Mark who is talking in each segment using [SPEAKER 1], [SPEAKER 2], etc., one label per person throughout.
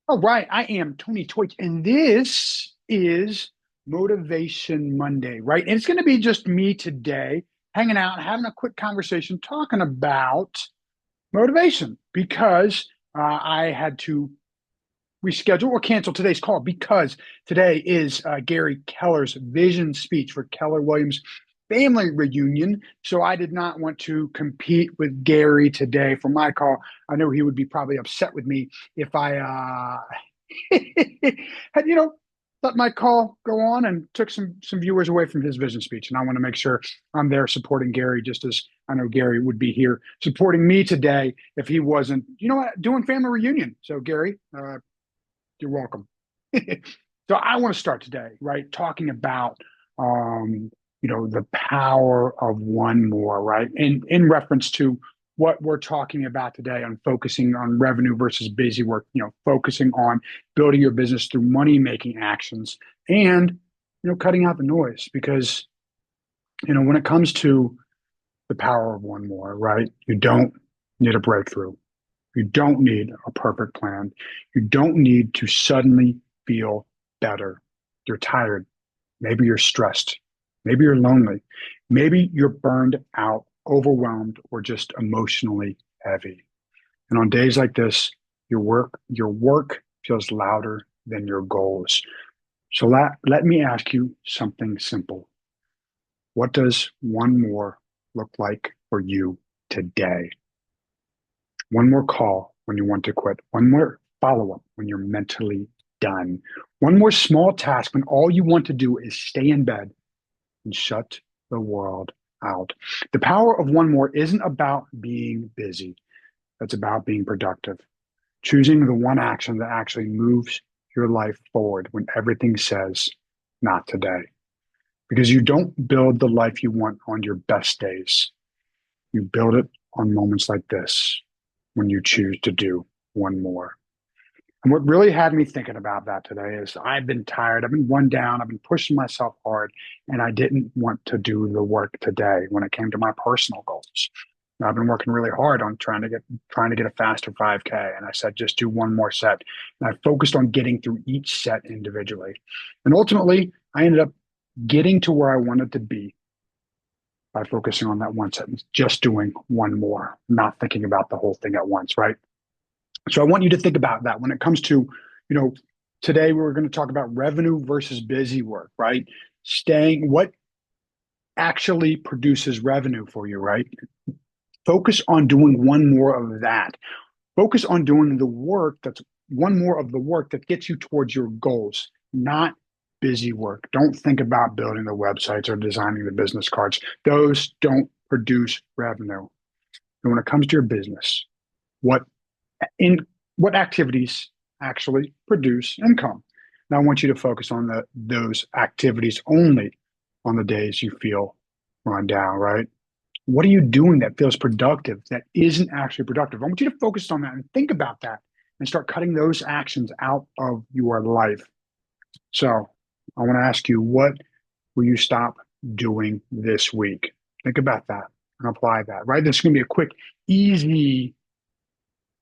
[SPEAKER 1] All right, I am Tony Toit, and this is Motivation Monday, right? And it's going to be just me today, hanging out, having a quick conversation, talking about motivation because I had to reschedule or cancel today's call because today is Gary Keller's vision speech for Keller Williams family reunion. So I did not want to compete with Gary today for my call. I know he would be probably upset with me if I had let my call go on and took some viewers away from his vision speech. And I want to make sure I'm there supporting Gary, just as I know Gary would be here supporting me today if he wasn't, doing family reunion. So Gary, you're welcome. So I want to start today, right, talking about the power of one more, right? In reference to what we're talking about today on focusing on revenue versus busy work, focusing on building your business through money making actions and cutting out the noise because when it comes to the power of one more, right? You don't need a breakthrough. You don't need a perfect plan. You don't need to suddenly feel better. You're tired. Maybe you're stressed. Maybe you're lonely. Maybe you're burned out, overwhelmed, or just emotionally heavy. And on days like this, your work feels louder than your goals. So let me ask you something simple. What does one more look like for you today? One more call when you want to quit. One more follow up when you're mentally done. One more small task when all you want to do is stay in bed and shut the world out. The power of one more isn't about being busy, it's about being productive. Choosing the one action that actually moves your life forward when everything says, not today. Because you don't build the life you want on your best days. You build it on moments like this when you choose to do one more. And what really had me thinking about that today is I've been tired. I've been run down. I've been pushing myself hard, and I didn't want to do the work today when it came to my personal goals. I've been working really hard on trying to get a faster 5K, and I said just do one more set. And I focused on getting through each set individually, and ultimately I ended up getting to where I wanted to be by focusing on that one sentence, just doing one more, not thinking about the whole thing at once, right? So I want you to think about that when it comes to, you know, today we're going to talk about revenue versus busy work, right? What actually produces revenue for you, right? Focus on doing one more of that. Focus on doing the work that's one more of the work that gets you towards your goals, not busy work. Don't think about building the websites or designing the business cards. Those don't produce revenue. And when it comes to your business, what in what activities actually produce income? Now I want you to focus on those activities only on the days you feel run down, right? What are you doing that feels productive that isn't actually productive? I want you to focus on that and think about that and start cutting those actions out of your life. So I want to ask you, what will you stop doing this week? Think about that and apply that, right? This is going to be a quick, easy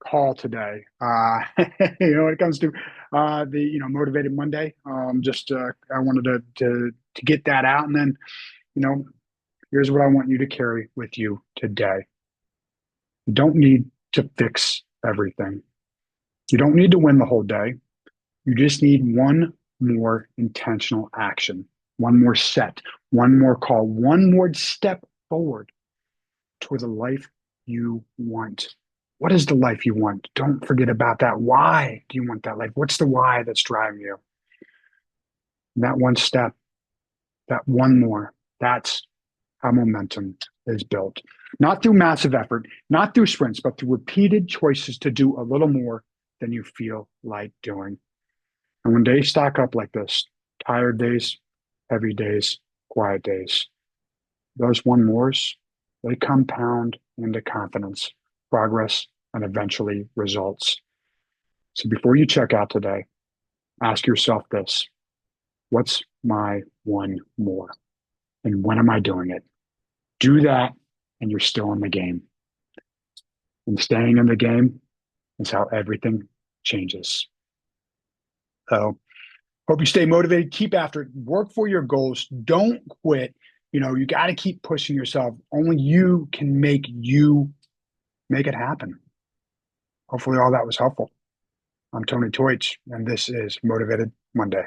[SPEAKER 1] call today. When it comes to the motivated Monday, just I wanted to get that out, and then you know here's what I want you to carry with you today. You don't need to fix everything. You don't need to win the whole day. You just need one more intentional action, one more set, one more call, one more step forward toward the life you want. What is the life you want? Don't forget about that. Why do you want that life? What's the why that's driving you? And that one step, that one more, that's how momentum is built. Not through massive effort, not through sprints, but through repeated choices to do a little more than you feel like doing. And when days stack up like this, tired days, heavy days, quiet days, those one mores, they compound into confidence, progress, and eventually results. So before you check out today, ask yourself this: what's my one more? And when am I doing it? Do that, and you're still in the game. And staying in the game is how everything changes. So hope you stay motivated, keep after it, work for your goals, don't quit. You got to keep pushing yourself. Only you can make it happen. Hopefully all that was helpful. I'm Tony Toich, and this is Motivated Monday.